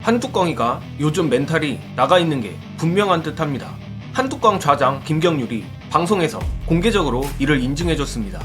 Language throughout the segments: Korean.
한뚜껑이가 요즘 멘탈이 나가 있는 게 분명한 듯합니다. 한뚜껑 좌장 김경률이 방송에서 공개적으로 이를 인증해줬습니다.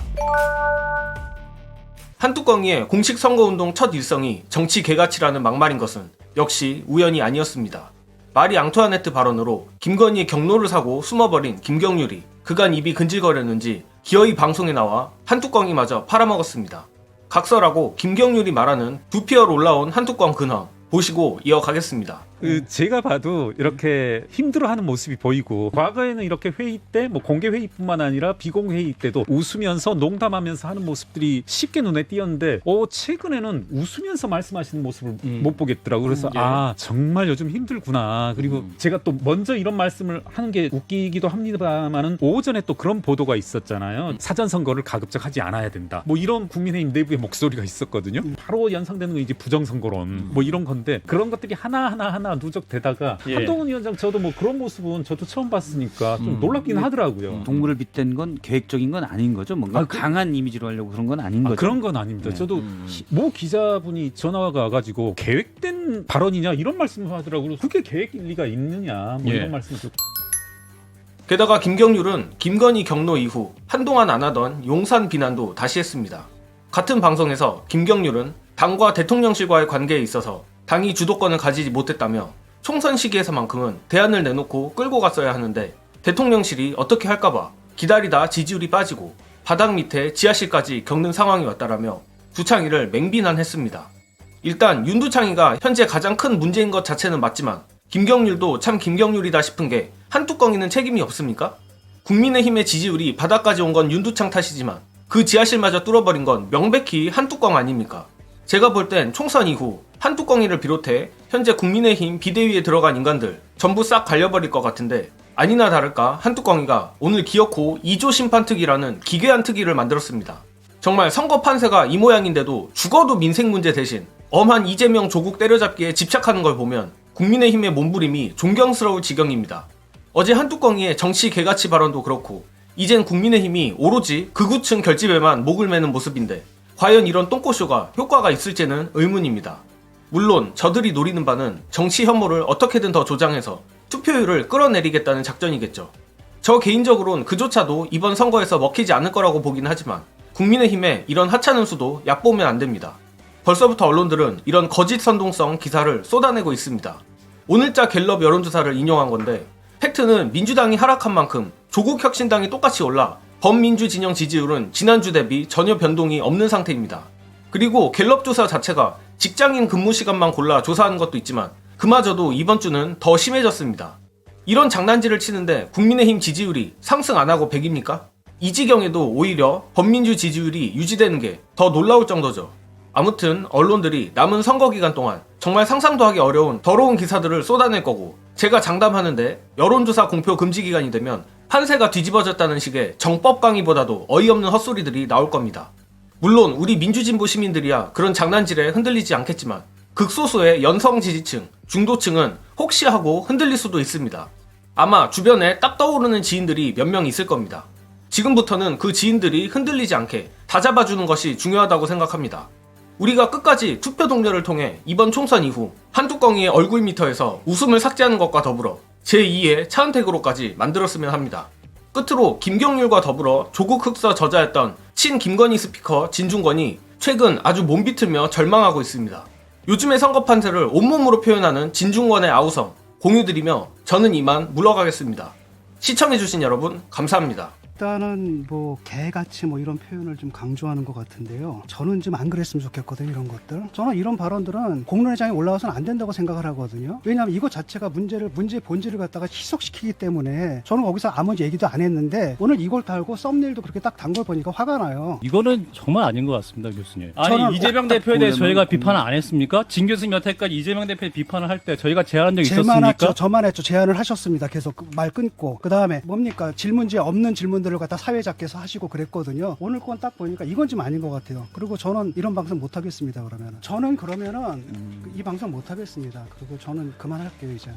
한뚜껑이의 공식 선거운동 첫 일성이 정치 개가치라는 막말인 것은 역시 우연이 아니었습니다. 마리 앙투아네트 발언으로 김건희의 경로를 사고 숨어버린 김경률이 그간 입이 근질거렸는지 기어이 방송에 나와 한뚜껑이마저 팔아먹었습니다. 각설하고 김경률이 말하는 두피어로 올라온 한뚜껑 근황 보시고 이어가겠습니다. 제가 봐도 이렇게 힘들어하는 모습이 보이고, 과거에는 이렇게 회의 때 공개 회의뿐만 아니라 비공개 회의 때도 웃으면서 농담하면서 하는 모습들이 쉽게 눈에 띄었는데 최근에는 웃으면서 말씀하시는 모습을 못 보겠더라고요. 그래서 정말 요즘 힘들구나. 그리고 제가 또 먼저 이런 말씀을 하는 게 웃기기도 합니다만은 오전에 또 그런 보도가 있었잖아요. 사전선거를 가급적 하지 않아야 된다, 이런 국민의힘 내부의 목소리가 있었거든요. 바로 연상되는 건 이제 부정선거론 이런 건데, 그런 것들이 하나하나 누적되다가 한동훈 위원장 저도 그런 모습은 저도 처음 봤으니까 좀 놀랍긴 하더라고요. 동물을 빗댄 건 계획적인 건 아닌 거죠? 뭔가 강한 이미지로 하려고 그런 건 아닌 거죠? 그런 건 아닙니다. 네. 저도 모 기자분이 전화가 와가지고 계획된 발언이냐 이런 말씀을 하더라고요. 그게 계획일 리가 있느냐 이런 말씀을 듣고. 게다가 김경률은 김건희 경로 이후 한동안 안 하던 용산 비난도 다시 했습니다. 같은 방송에서 김경률은 당과 대통령실과의 관계에 있어서 당이 주도권을 가지지 못했다며 총선 시기에서만큼은 대안을 내놓고 끌고 갔어야 하는데 대통령실이 어떻게 할까봐 기다리다 지지율이 빠지고 바닥 밑에 지하실까지 겪는 상황이 왔다라며 두창이를 맹비난했습니다. 일단 윤두창이가 현재 가장 큰 문제인 것 자체는 맞지만 김경률도 참 김경률이다 싶은 게 한뚜껑이는 책임이 없습니까? 국민의힘의 지지율이 바닥까지 온 건 윤두창 탓이지만 그 지하실마저 뚫어버린 건 명백히 한뚜껑 아닙니까? 제가 볼 땐 총선 이후 한뚜껑이를 비롯해 현재 국민의힘 비대위에 들어간 인간들 전부 싹 갈려버릴 것 같은데, 아니나 다를까 한뚜껑이가 오늘 기어코 2조 심판특위라는 기괴한 특위를 만들었습니다. 정말 선거 판세가 이 모양인데도 죽어도 민생 문제 대신 엄한 이재명 조국 때려잡기에 집착하는 걸 보면 국민의힘의 몸부림이 존경스러울 지경입니다. 어제 한뚜껑이의 정치 개가치 발언도 그렇고 이젠 국민의힘이 오로지 극우층 결집에만 목을 매는 모습인데 과연 이런 똥꼬쇼가 효과가 있을지는 의문입니다. 물론 저들이 노리는 바는 정치 혐오를 어떻게든 더 조장해서 투표율을 끌어내리겠다는 작전이겠죠. 저 개인적으론 그조차도 이번 선거에서 먹히지 않을 거라고 보긴 하지만 국민의힘의 이런 하찮은 수도 얕보면 안 됩니다. 벌써부터 언론들은 이런 거짓 선동성 기사를 쏟아내고 있습니다. 오늘자 갤럽 여론조사를 인용한 건데 팩트는 민주당이 하락한 만큼 조국혁신당이 똑같이 올라 범민주 진영 지지율은 지난주 대비 전혀 변동이 없는 상태입니다. 그리고 갤럽 조사 자체가 직장인 근무 시간만 골라 조사하는 것도 있지만 그마저도 이번 주는 더 심해졌습니다. 이런 장난질을 치는데 국민의힘 지지율이 상승 안 하고 100입니까? 이 지경에도 오히려 범민주 지지율이 유지되는 게 더 놀라울 정도죠. 아무튼 언론들이 남은 선거 기간 동안 정말 상상도 하기 어려운 더러운 기사들을 쏟아낼 거고, 제가 장담하는데 여론조사 공표 금지 기간이 되면 판세가 뒤집어졌다는 식의 정법 강의보다도 어이없는 헛소리들이 나올 겁니다. 물론 우리 민주진보 시민들이야 그런 장난질에 흔들리지 않겠지만 극소수의 연성 지지층, 중도층은 혹시 하고 흔들릴 수도 있습니다. 아마 주변에 딱 떠오르는 지인들이 몇 명 있을 겁니다. 지금부터는 그 지인들이 흔들리지 않게 다잡아주는 것이 중요하다고 생각합니다. 우리가 끝까지 투표 동료를 통해 이번 총선 이후 한뚜껑이의 얼굴 미터에서 웃음을 삭제하는 것과 더불어 제2의 차은택으로까지 만들었으면 합니다. 끝으로 김경률과 더불어 조국 흑서 저자였던 친 김건희 스피커 진중권이 최근 아주 몸비틀며 절망하고 있습니다. 요즘의 선거 판세를 온몸으로 표현하는 진중권의 아우성 공유드리며 저는 이만 물러가겠습니다. 시청해주신 여러분 감사합니다. 일단은 개같이 이런 표현을 좀 강조하는 것 같은데요. 저는 좀 안 그랬으면 좋겠거든요, 이런 것들. 저는 이런 발언들은 공론회장에 올라와서는 안 된다고 생각을 하거든요. 왜냐하면 이거 자체가 문제의 본질을 갖다가 희석시키기 때문에 저는 거기서 아무 얘기도 안 했는데 오늘 이걸 달고 썸네일도 그렇게 딱 단 걸 보니까 화가 나요. 이거는 정말 아닌 것 같습니다, 교수님. 저는 아니 이재명 대표에 대해서 저희가 비판을 안 했습니까? 진 교수님 여태까지 이재명 대표의 비판을 할 때 저희가 제안한 적 있었습니까? 저만 했죠. 제안을 하셨습니다. 계속 말 끊고. 그 다음에 질문지에 없는 질문들을 갖다 사회자께서 하시고 그랬거든요. 오늘 건 딱 보니까 이건 좀 아닌 것 같아요. 그리고 저는 이런 방송 못 하겠습니다. 저는 이 방송 못 하겠습니다. 그리고 저는 그만할게요, 이제.